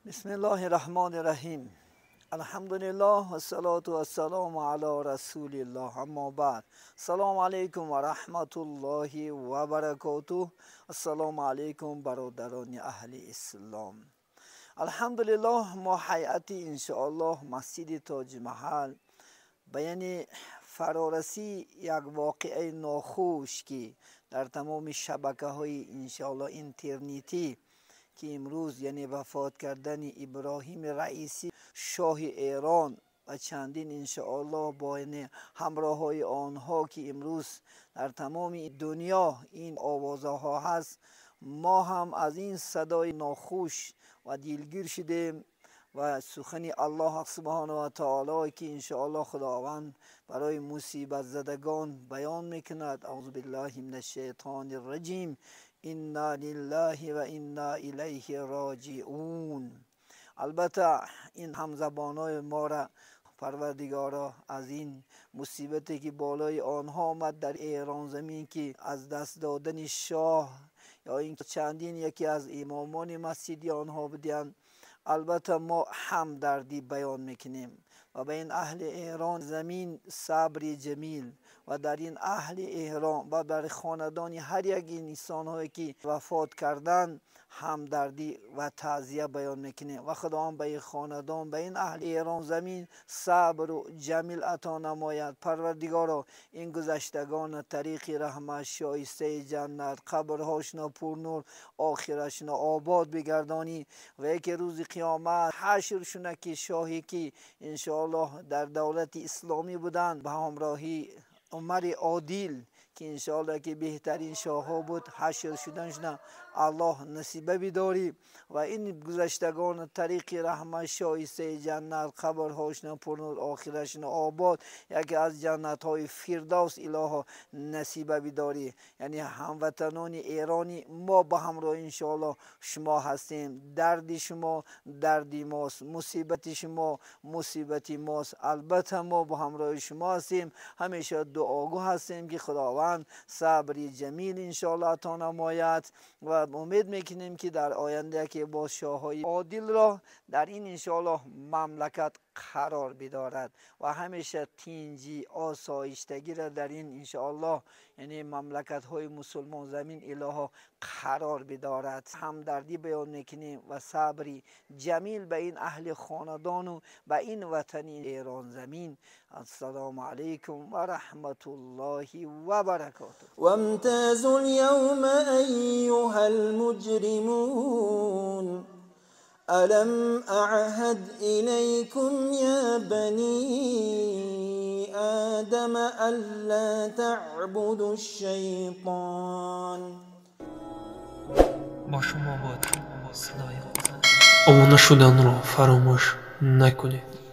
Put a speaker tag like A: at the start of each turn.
A: بسم الله الرحمن الرحیم. الحمدلله و الصلاة و السلام علی رسول الله. اما بعد، سلام علیکم و رحمت الله و برکاته. السلام علیکم برادران اهل اسلام. الحمدلله ما هیئت انشاءالله مسجد تاج محل بیان فرارسی یک واقعه ناخوش که در تمام شبکه های انشاءالله اینترنتی که امروز یعنی وفات کردن ابراهیم رئیسی شاه ایران و چندین انشاءالله با همراه های آنها که امروز در تمام دنیا این آوازه ها هست، ما هم از این صدای ناخوش و دیلگیر شدیم و سخن الله سبحانه و تعالی که انشاءالله خداوند برای مصیبت زدگان بیان میکند: اعوذ بالله من الشیطان الرجیم، انا لله و انا الیه راجعون. البته این همزبانای ما را پروردگارا از این مصیبتی که بالای آنها آمد در ایران زمین که از دست دادن شاه یا این چندین یکی از امامان مسجدی آنها بودند، البته ما همدردی بیان میکنیم و به این اهل ایران زمین صبر جمیل و در این اهل ایران و در خاندان هر یک انسان هایی که وفات کردن همدردی و تعزیه بیان میکنیم و خداوند به این خاندان، به این اهل ایران زمین صبر و جمیل عطا نماید. پروردگارا این گذشتگان طریق رحمت شایسته جنت، قبرهاشنا پر نور، آخرشنا آباد بگردانی و یک روز قیامت حشر شونه که شاهی که انشاءالله در دولت اسلامی بودن به همراهی عمر عادل که انشاءالله که بهترین شاه ها بود حشر شدنشنا الله نصیبه بداری و این گذشتگان طریق رحمت شایسته جنت، قبرهاشنا پرنور، آخرشنا آباد، یکی از جنت های فردوس الهی نصیبه بداری. یعنی هموطنان ایرانی ما به همراه انشاءالله شما هستیم، درد شما دردی ماست، مصیبت شما مصیبتی ماست. البته ما به همراه شما هستیم، همیشه دعاگو هستیم که خداوند صبر جمیل انشاءالله عطا نماید و امید میکنیم که در آینده که با شاههای عادل را در این انشاءالله مملکت قرار بدارد و همیشه تینجی آسایشتگی را در این انشاءالله یعنی مملکت های مسلمان زمین الهی قرار بدارد. همدردی بیان میکنیم و صبری جمیل به این اهل خاندان و به این وطن ایران زمین. السلام علیکم و رحمت الله و برکاته.
B: وامتازوا اليوم أيها المجرمون ألم أعهد إليكم يا بني آدم ألا تعبدوا الشيطان.
C: با شما باد صدای خدا. آماده شدن را فراموش نکنید.